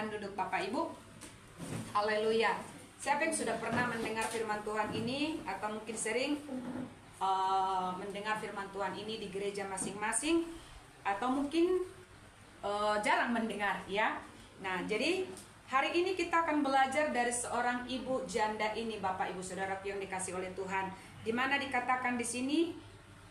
Silakan duduk Bapak Ibu. Haleluya. Siapa yang sudah pernah mendengar firman Tuhan ini atau mungkin sering mendengar firman Tuhan ini di gereja masing-masing atau mungkin jarang mendengar ya. Nah, jadi hari ini kita akan belajar dari seorang ibu janda ini, Bapak Ibu Saudaraku yang dikasih oleh Tuhan. Di mana dikatakan di sini,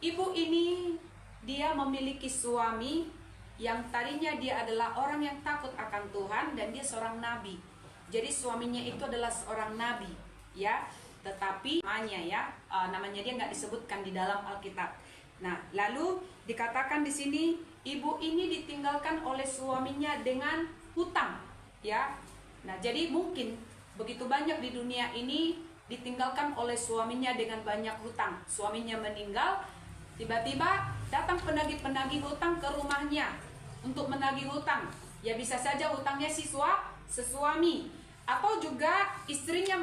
ibu ini dia memiliki suami yang tadinya dia adalah orang yang takut akan Tuhan dan dia seorang nabi. Jadi suaminya itu adalah seorang nabi, ya. Tetapi namanya dia nggak disebutkan di dalam Alkitab. Nah, lalu dikatakan di sini ibu ini ditinggalkan oleh suaminya dengan hutang, ya. Nah, jadi mungkin begitu banyak di dunia ini ditinggalkan oleh suaminya dengan banyak hutang. Suaminya meninggal, tiba-tiba datang penagih-penagih hutang ke rumahnya untuk menagih hutang. Ya bisa saja hutangnya sesuami, atau juga istrinya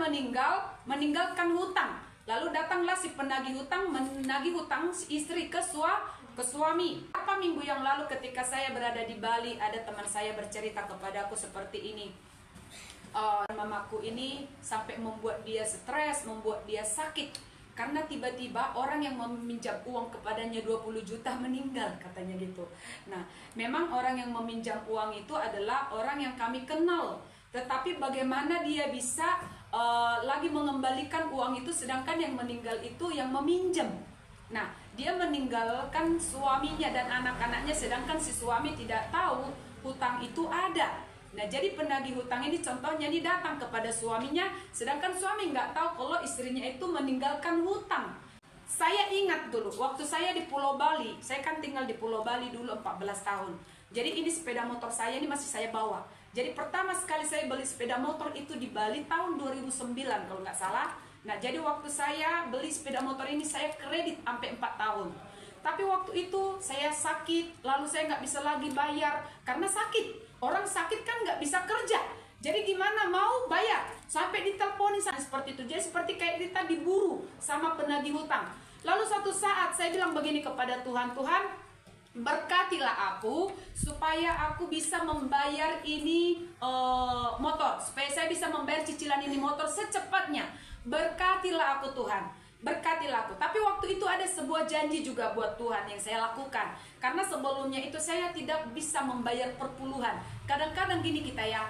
meninggalkan hutang. Lalu datanglah si penagih hutang menagih hutang si istri ke suami. Apa minggu yang lalu ketika saya berada di Bali, ada teman saya bercerita kepadaku seperti ini. Mamaku ini sampai membuat dia stres, membuat dia sakit. Karena tiba-tiba orang yang meminjam uang kepadanya 20 juta meninggal, katanya gitu. Nah, memang orang yang meminjam uang itu adalah orang yang kami kenal. Tetapi bagaimana dia bisa lagi mengembalikan uang itu sedangkan yang meninggal itu yang meminjam. Nah, dia meninggalkan suaminya dan anak-anaknya sedangkan si suami tidak tahu hutang itu ada. Nah, jadi penagih hutang ini contohnya ini datang kepada suaminya, sedangkan suami nggak tahu kalau istrinya itu meninggalkan hutang. Saya ingat dulu, waktu saya di Pulau Bali, saya kan tinggal di Pulau Bali dulu 14 tahun. Jadi ini sepeda motor saya ini masih saya bawa. Jadi pertama sekali saya beli sepeda motor itu di Bali tahun 2009 kalau nggak salah. Nah, jadi waktu saya beli sepeda motor ini saya kredit sampai 4 tahun. Tapi waktu itu saya sakit, lalu saya nggak bisa lagi bayar karena sakit. Orang sakit kan nggak bisa kerja, jadi gimana mau bayar? Sampai diteleponin seperti itu. Jadi seperti kayak kita diburu sama penagih hutang. Lalu suatu saat saya bilang begini kepada Tuhan, Tuhan berkatilah aku supaya aku bisa membayar ini motor, supaya saya bisa membayar cicilan ini motor secepatnya. Berkatilah aku Tuhan, berkatilah aku. Tapi waktu itu ada sebuah janji juga buat Tuhan yang saya lakukan. Karena sebelumnya itu saya tidak bisa membayar perpuluhan. Kadang-kadang gini kita ya,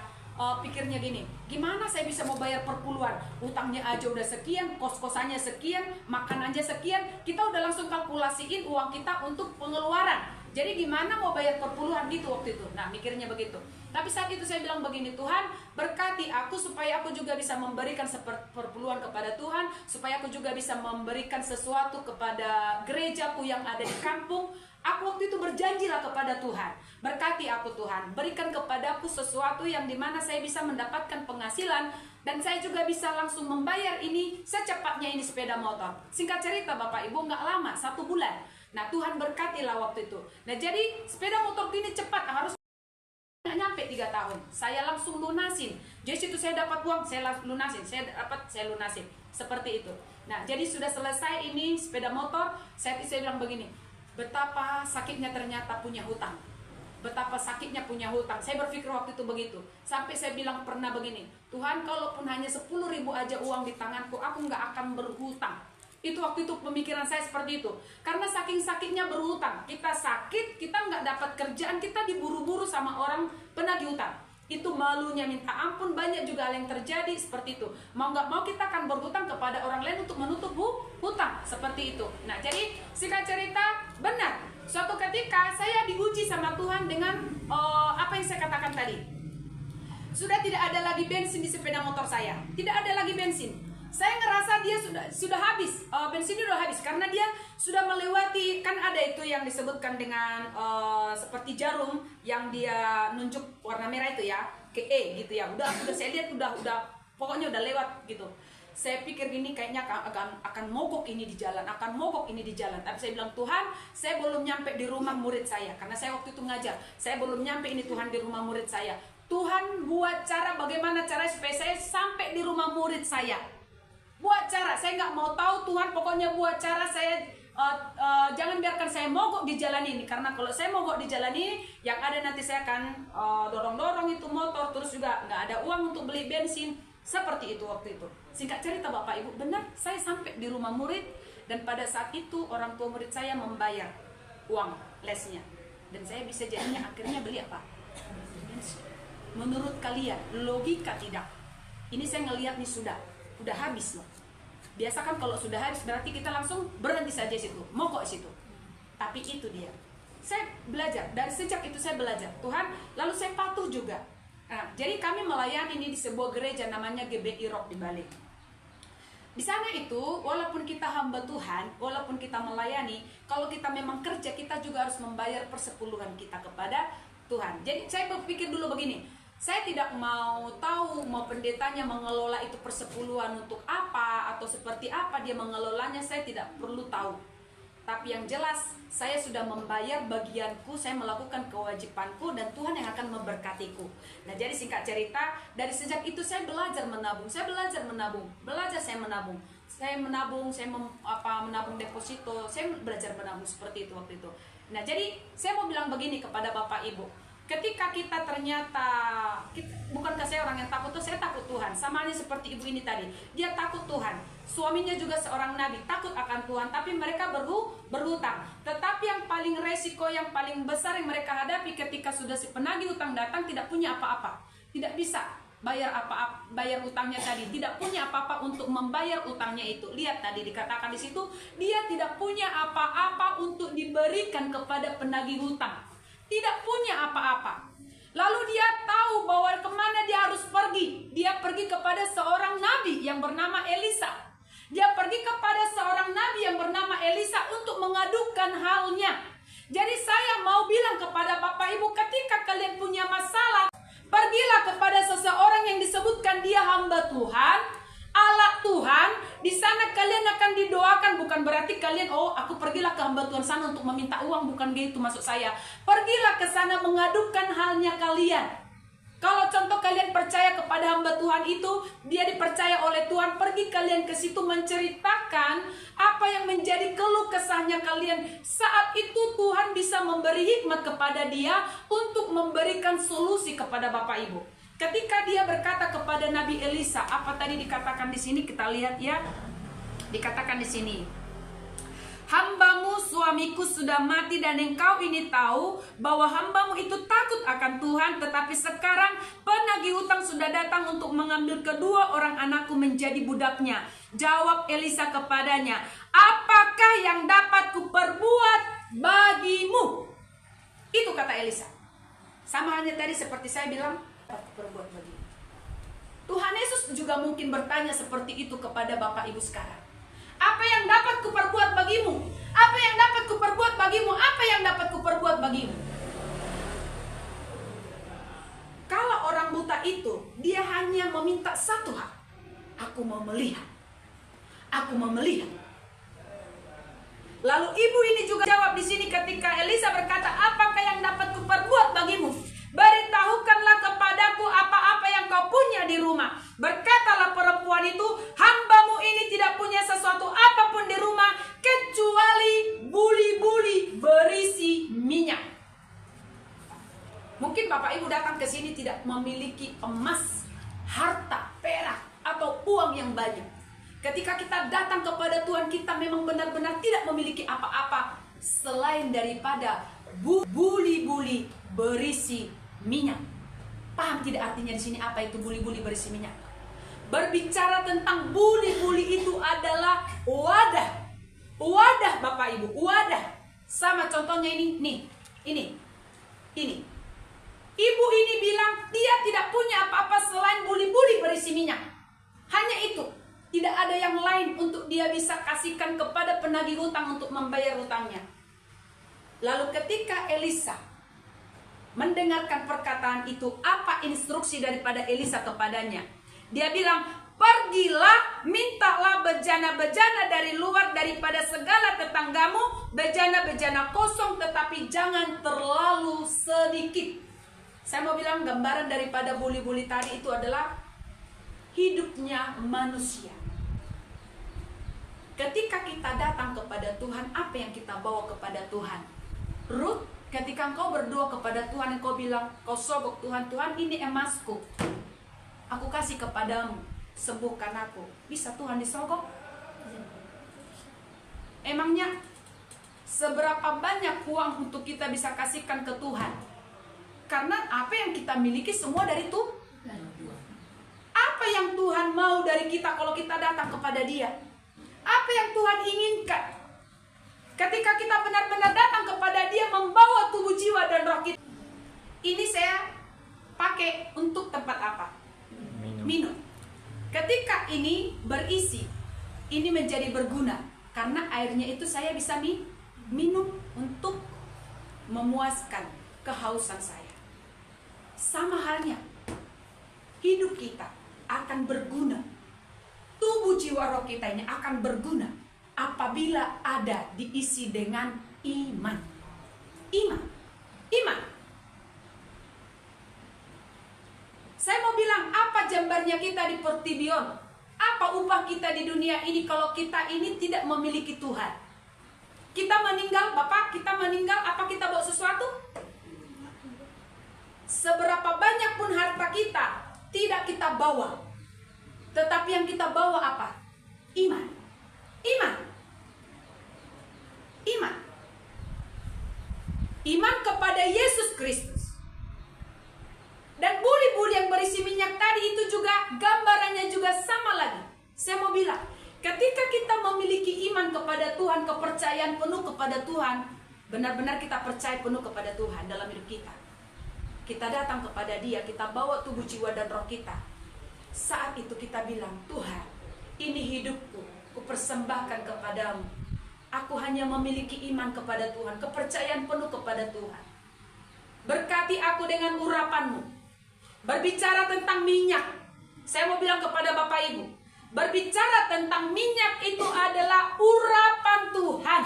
pikirnya gini, gimana saya bisa mau bayar perpuluhan? Utangnya aja udah sekian, kos-kosannya sekian, makan aja sekian. Kita udah langsung kalkulasiin uang kita untuk pengeluaran. Jadi gimana mau bayar perpuluhan gitu waktu itu. Nah, mikirnya begitu. Tapi saat itu saya bilang begini, Tuhan berkati aku supaya aku juga bisa memberikan perpuluhan kepada Tuhan, supaya aku juga bisa memberikan sesuatu kepada gerejaku yang ada di kampung. Aku waktu itu berjanjilah kepada Tuhan, berkati aku Tuhan, berikan kepadaku sesuatu yang dimana saya bisa mendapatkan penghasilan dan saya juga bisa langsung membayar ini secepatnya ini sepeda motor. Singkat cerita Bapak Ibu, nggak lama, 1 bulan. Nah, Tuhan berkatilah waktu itu. Nah, jadi sepeda motor ini cepat, harus nggak nyampe 3 tahun. Saya langsung lunasin. Jadi situ saya dapat uang, saya lunasin. Saya lunasin. Seperti itu. Nah, jadi sudah selesai ini sepeda motor. Saya bilang begini, betapa sakitnya ternyata punya hutang. Betapa sakitnya punya hutang. Saya berpikir waktu itu begitu. Sampai saya bilang pernah begini, Tuhan kalaupun hanya 10.000 aja uang di tanganku, aku nggak akan berhutang. Itu waktu itu pemikiran saya seperti itu. Karena saking sakitnya berhutang. Kita sakit, kita nggak dapat kerjaan, kita diburu-buru sama orang penagih hutang. Itu malunya minta ampun, banyak juga hal yang terjadi seperti itu. Mau nggak mau kita akan berhutang kepada orang lain untuk menutup hutang. Seperti itu. Nah, jadi singkat cerita, benar. Suatu ketika saya diuji sama Tuhan dengan apa yang saya katakan tadi. Sudah tidak ada lagi bensin di sepeda motor saya. Tidak ada lagi bensin. Saya ngerasa dia sudah habis, bensinnya sudah habis karena dia sudah melewati, kan ada itu yang disebutkan dengan seperti jarum yang dia nunjuk warna merah itu ya, ke E gitu ya. Udah saya lihat udah pokoknya udah lewat gitu. Saya pikir gini kayaknya akan mogok ini di jalan, Tapi saya bilang, Tuhan, saya belum nyampe di rumah murid saya karena saya waktu itu ngajar. Saya belum nyampe ini Tuhan di rumah murid saya. Tuhan buat cara bagaimana cara supaya saya sampai di rumah murid saya. Buat cara, saya nggak mau tahu Tuhan, pokoknya buat cara saya jangan biarkan saya mogok di jalan ini, karena kalau saya mogok di jalan ini yang ada nanti saya akan dorong-dorong itu motor, terus juga nggak ada uang untuk beli bensin. Seperti itu waktu itu. Singkat cerita Bapak Ibu, benar saya sampai di rumah murid, dan pada saat itu orang tua murid saya membayar uang lesnya, dan saya bisa jadinya akhirnya beli apa? Bensin. Menurut kalian logika tidak? Ini saya ngelihat nih udah habis loh. Biasa kan kalau sudah habis berarti kita langsung berhenti saja situ, mogok situ. Tapi itu dia. Saya belajar, dari sejak itu saya belajar Tuhan, lalu saya patuh juga. Nah, jadi kami melayani ini di sebuah gereja namanya GBI Rock di Bali. Di sana itu, walaupun kita hamba Tuhan, walaupun kita melayani, kalau kita memang kerja, kita juga harus membayar persepuluhan kita kepada Tuhan. Jadi saya berpikir dulu begini, saya tidak mau tahu mau pendetanya mengelola itu persepuluhan untuk apa atau seperti apa dia mengelolanya, saya tidak perlu tahu. Tapi yang jelas saya sudah membayar bagianku, saya melakukan kewajibanku, dan Tuhan yang akan memberkatiku. Nah, jadi singkat cerita, dari sejak itu saya belajar menabung, saya belajar menabung, saya menabung, menabung deposito, saya belajar menabung seperti itu waktu itu. Nah, jadi saya mau bilang begini kepada Bapak Ibu. Ketika kita ternyata, bukankah saya orang yang takut tuh, saya takut Tuhan. Sama halnya seperti ibu ini tadi, dia takut Tuhan. Suaminya juga seorang nabi, takut akan Tuhan, tapi mereka berhutang. Tetapi yang paling resiko, yang paling besar yang mereka hadapi ketika sudah si penagih hutang datang, tidak punya apa-apa, tidak bisa bayar apa-apa, bayar utangnya tadi, tidak punya apa-apa untuk membayar utangnya itu. Lihat tadi dikatakan di situ, dia tidak punya apa-apa untuk diberikan kepada penagih hutang. Tidak punya apa-apa. Lalu dia tahu bahwa kemana dia harus pergi. Dia pergi kepada seorang nabi yang bernama Elisa. Dia pergi kepada seorang nabi yang bernama Elisa untuk mengadukan halnya. Jadi saya mau bilang kepada Bapak Ibu, ketika kalian punya masalah, pergilah kepada seseorang yang disebutkan dia hamba Tuhan, Allah Tuhan. Di sana kalian akan didoakan. Bukan berarti kalian, oh aku pergilah ke hamba Tuhan sana untuk meminta uang, bukan gitu maksud saya. Pergilah ke sana mengadukan halnya kalian. Kalau contoh kalian percaya kepada hamba Tuhan itu, dia dipercaya oleh Tuhan, pergi kalian ke situ menceritakan apa yang menjadi keluh kesahnya kalian. Saat itu Tuhan bisa memberi hikmat kepada dia untuk memberikan solusi kepada Bapak Ibu. Ketika dia berkata kepada Nabi Elisa, apa tadi dikatakan di sini, kita lihat ya. Dikatakan di sini, hambamu suamiku sudah mati, dan engkau ini tahu bahwa hambamu itu takut akan Tuhan, tetapi sekarang penagih hutang sudah datang untuk mengambil kedua orang anakku menjadi budaknya. Jawab Elisa kepadanya, apakah yang dapat kuperbuat bagimu? Itu kata Elisa. Sama halnya tadi seperti saya bilang, perbuat bagimu. Tuhan Yesus juga mungkin bertanya seperti itu kepada Bapak Ibu sekarang. Apa yang dapat kuperbuat bagimu? Apa yang dapat kuperbuat bagimu? Apa yang dapat kuperbuat bagimu? Kalau orang buta itu, dia hanya meminta satu hal. Aku mau melihat. Aku mau melihat. Lalu ibu ini juga jawab di sini ketika Elisa berkata, apakah yang dapat kuperbuat bagimu? Beritahukanlah kepadaku apa-apa yang kau punya di rumah. Berkatalah perempuan itu, hambamu ini tidak punya sesuatu apapun di rumah kecuali buli-buli berisi minyak. Mungkin Bapak Ibu datang ke sini tidak memiliki emas, harta, perak, atau uang yang banyak. Ketika kita datang kepada Tuhan, kita memang benar-benar tidak memiliki apa-apa selain daripada buli-buli berisi minyak. Paham tidak artinya di sini apa itu buli-buli berisi minyak? Berbicara tentang buli-buli itu adalah wadah. Wadah Bapak Ibu, wadah. Sama contohnya ini. Ibu ini bilang dia tidak punya apa-apa selain buli-buli berisi minyak. Hanya itu. Tidak ada yang lain untuk dia bisa kasihkan kepada penagih hutang untuk membayar hutangnya. Lalu ketika Elisa mendengarkan perkataan itu, apa instruksi daripada Elisa kepadanya? Dia bilang, pergilah, mintalah bejana-bejana dari luar daripada segala tetanggamu, bejana-bejana kosong, tetapi jangan terlalu sedikit. Saya mau bilang gambaran daripada buli-buli tadi itu adalah hidupnya manusia. Ketika kita datang kepada Tuhan, apa yang kita bawa kepada Tuhan? Ruth, ketika engkau berdoa kepada Tuhan, engkau bilang, kau sogok Tuhan, Tuhan ini emasku, aku kasih kepadamu, sembuhkan aku. Bisa Tuhan disogok? Emangnya seberapa banyak uang untuk kita bisa kasihkan ke Tuhan? Karena apa yang kita miliki semua dari Tuhan. Apa yang Tuhan mau dari kita kalau kita datang kepada Dia? Apa yang Tuhan inginkan? Ketika kita benar-benar datang kepada Dia, membawa tubuh, jiwa, dan roh kita. Ini saya pakai untuk tempat apa? Minum. Ketika ini berisi, ini menjadi berguna. Karena airnya itu saya bisa minum untuk memuaskan kehausan saya. Sama halnya, hidup kita akan berguna. Tubuh, jiwa, roh kita ini akan berguna apabila ada diisi dengan iman. Iman. Saya mau bilang, apa jambarnya kita di Portibion? Apa upah kita di dunia ini kalau kita ini tidak memiliki Tuhan? Kita meninggal, Bapak, kita meninggal, apa kita bawa sesuatu? Seberapa banyak pun harta kita, tidak kita bawa. Tetapi yang kita bawa apa? Iman. Iman kepada Yesus Kristus. Dan buli-buli yang berisi minyak tadi itu juga gambarannya juga sama lagi. Saya mau bilang, ketika kita memiliki iman kepada Tuhan, kepercayaan penuh kepada Tuhan, benar-benar kita percaya penuh kepada Tuhan dalam hidup kita. Kita datang kepada Dia, kita bawa tubuh, jiwa, dan roh kita. Saat itu kita bilang, Tuhan, ini hidupku, kupersembahkan kepadamu. Aku hanya memiliki iman kepada Tuhan, kepercayaan penuh kepada Tuhan. Berkati aku dengan urapanmu. Berbicara tentang minyak. Saya mau bilang kepada Bapak Ibu, berbicara tentang minyak itu adalah urapan Tuhan.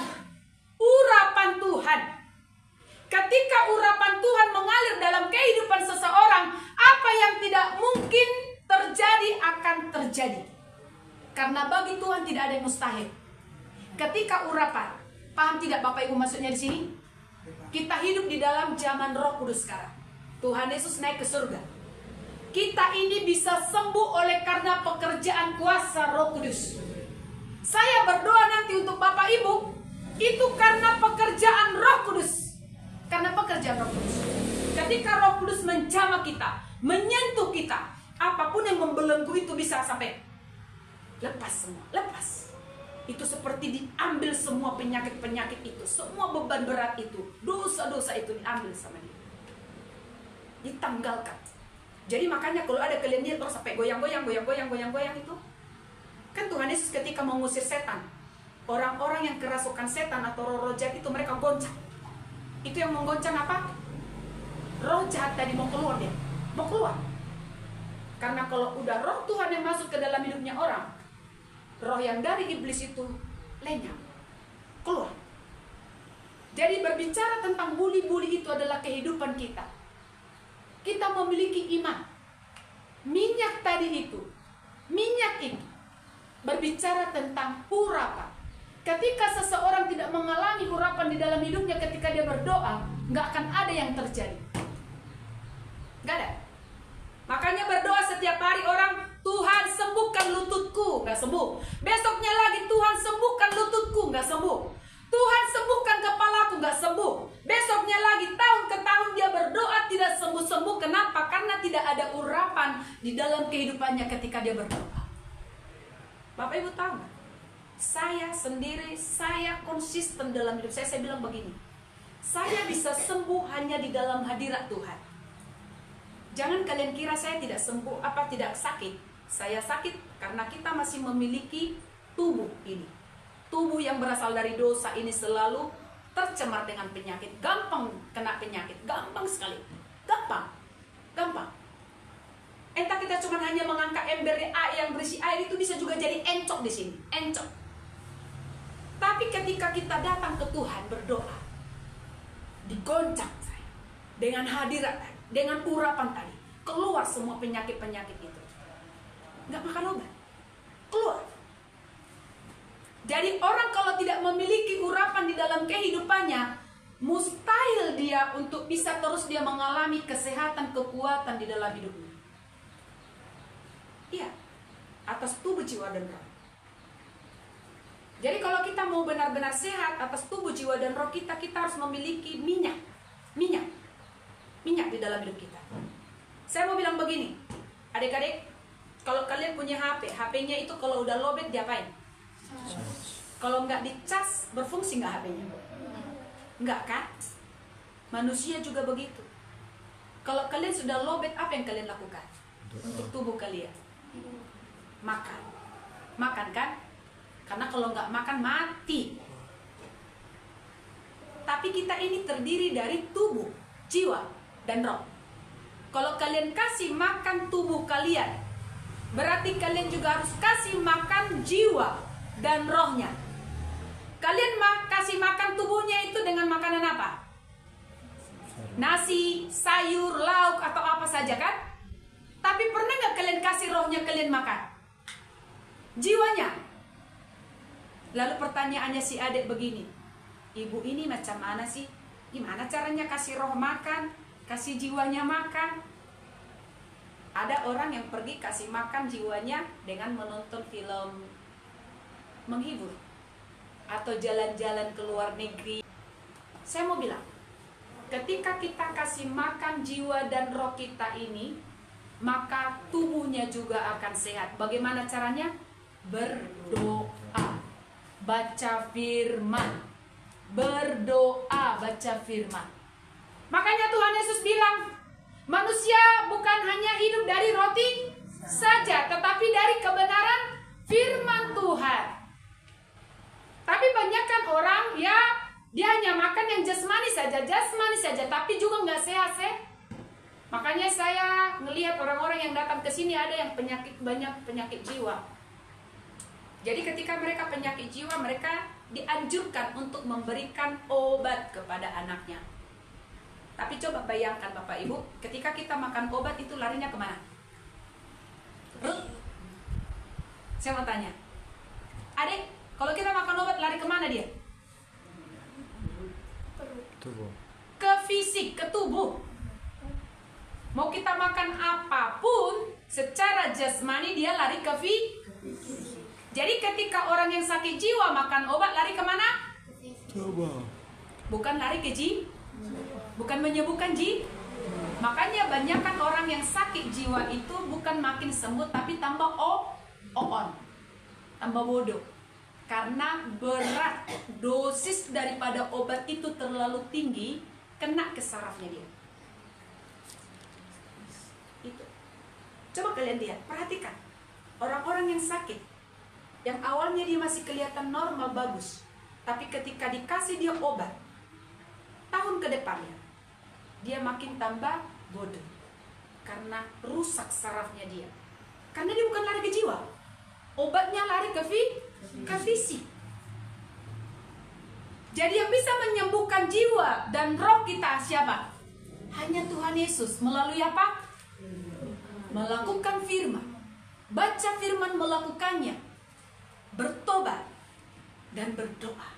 Urapan Tuhan. Ketika urapan Tuhan mengalir dalam kehidupan seseorang, apa yang tidak mungkin terjadi akan terjadi. Karena bagi Tuhan tidak ada yang mustahil. Ketika urapan, paham tidak Bapak Ibu maksudnya di sini? Kita hidup di dalam zaman Roh Kudus sekarang. Tuhan Yesus naik ke surga. Kita ini bisa sembuh oleh karena pekerjaan kuasa Roh Kudus. Saya berdoa nanti untuk Bapak Ibu, itu karena pekerjaan Roh Kudus. Karena pekerjaan Roh Kudus. Ketika Roh Kudus menjamah kita, menyentuh kita, apapun yang membelenggu itu bisa sampai lepas semua, lepas. Itu seperti diambil semua penyakit-penyakit itu, semua beban berat itu, dosa-dosa itu diambil sama Dia. Ditanggalkan. Jadi makanya kalau ada kalian lihat terus sampai goyang-goyang itu, kan Tuhan Yesus ketika mengusir setan, orang-orang yang kerasukan setan atau roh-roh jahat itu mereka goncang. Itu yang menggoncang apa? Roh jahat tadi mau keluar dia, mau keluar. Karena kalau udah roh Tuhan yang masuk ke dalam hidupnya orang, roh yang dari iblis itu lenyap, keluar. Jadi berbicara tentang buli-buli itu adalah kehidupan kita. Kita memiliki iman. Minyak tadi itu, minyak ini berbicara tentang urapan. Ketika seseorang tidak mengalami urapan di dalam hidupnya ketika dia berdoa, nggak akan ada yang terjadi. Nggak ada. Makanya berdoa setiap hari orang, Tuhan sembuhkan lututku, nggak sembuh. Besoknya lagi, Tuhan sembuhkan lututku, nggak sembuh. Tuhan sembuhkan kepalaku, nggak sembuh. Besoknya lagi, tahun ke tahun dia berdoa tidak sembuh-sembuh. Kenapa? Karena tidak ada urapan di dalam kehidupannya ketika dia berdoa. Bapak Ibu tahu nggak? Saya sendiri, saya konsisten dalam hidup saya. Saya bilang begini, saya bisa sembuh hanya di dalam hadirat Tuhan. Jangan kalian kira saya tidak sembuh, tidak sakit. Saya sakit karena kita masih memiliki tubuh ini. Tubuh yang berasal dari dosa ini selalu tercemar dengan penyakit. Gampang kena penyakit, gampang sekali. Gampang. Entah kita cuma hanya mengangkat ember yang berisi air, itu bisa juga jadi encok di sini, encok. Tapi ketika kita datang ke Tuhan berdoa, digoncang saya dengan hadirat, dengan urapan tadi, keluar semua penyakit-penyakit itu. Nggak makan obat, keluar. Jadi orang kalau tidak memiliki urapan di dalam kehidupannya, mustahil dia untuk bisa terus dia mengalami kesehatan, kekuatan di dalam hidupnya. Iya, atas tubuh, jiwa, dan roh. Jadi kalau kita mau benar-benar sehat atas tubuh, jiwa, dan roh kita, kita harus memiliki minyak di dalam hidup kita. Saya mau bilang begini, adik-adik, kalau kalian punya HP, HP-nya itu kalau udah lowbat diapain? Kalau nggak dicas, berfungsi nggak HP-nya? Nggak kan? Manusia juga begitu. Kalau kalian sudah lowbat, apa yang kalian lakukan untuk tubuh kalian? Makan kan? Karena kalau nggak makan mati. Tapi kita ini terdiri dari tubuh, jiwa, dan roh. Kalau kalian kasih makan tubuh kalian, berarti kalian juga harus kasih makan jiwa dan rohnya. Kalian kasih makan tubuhnya itu dengan makanan apa? Nasi, sayur, lauk, atau apa saja kan? Tapi pernah nggak kalian kasih rohnya kalian makan? Jiwanya. Lalu pertanyaannya si adik begini, ibu ini macam mana sih? Gimana caranya kasih roh makan, kasih jiwanya makan? Ada orang yang pergi kasih makan jiwanya dengan menonton film menghibur atau jalan-jalan ke luar negeri. Saya mau bilang, ketika kita kasih makan jiwa dan roh kita ini, maka tubuhnya juga akan sehat. Bagaimana caranya? Berdoa, baca firman. Berdoa, baca firman. Makanya Tuhan Yesus bilang, manusia bukan hanya hidup dari roti saja, tetapi dari kebenaran firman Tuhan. Tapi banyakkan orang ya, dia hanya makan yang jasmani saja, tapi juga nggak sehat. Makanya saya ngelihat orang-orang yang datang ke sini ada yang banyak penyakit jiwa. Jadi ketika mereka penyakit jiwa, mereka dianjurkan untuk memberikan obat kepada anaknya. Tapi coba bayangkan Bapak Ibu, ketika kita makan obat itu larinya kemana? Saya mau tanya, adik, kalau kita makan obat lari kemana dia? Tubuh. Ke fisik, ke tubuh. Mau kita makan apapun, secara jasmani dia lari ke fisik. Jadi ketika orang yang sakit jiwa makan obat lari kemana? Tubuh. Bukan lari ke jiwa, bukan menyembuhkan jiwa. Makanya banyakkan orang yang sakit jiwa itu bukan makin sembuh, tapi tambah tambah bodoh. Karena berat dosis daripada obat itu terlalu tinggi, kena ke sarafnya dia. Itu. Coba kalian lihat, perhatikan orang-orang yang sakit, yang awalnya dia masih kelihatan normal, bagus, tapi ketika dikasih dia obat, tahun ke depannya dia makin tambah bodoh karena rusak sarafnya dia. Karena dia bukan lari ke jiwa, obatnya lari ke fisik. Jadi yang bisa menyembuhkan jiwa dan roh kita siapa? Hanya Tuhan Yesus. Melalui apa? Melakukan firman, baca firman, melakukannya, bertobat dan berdoa.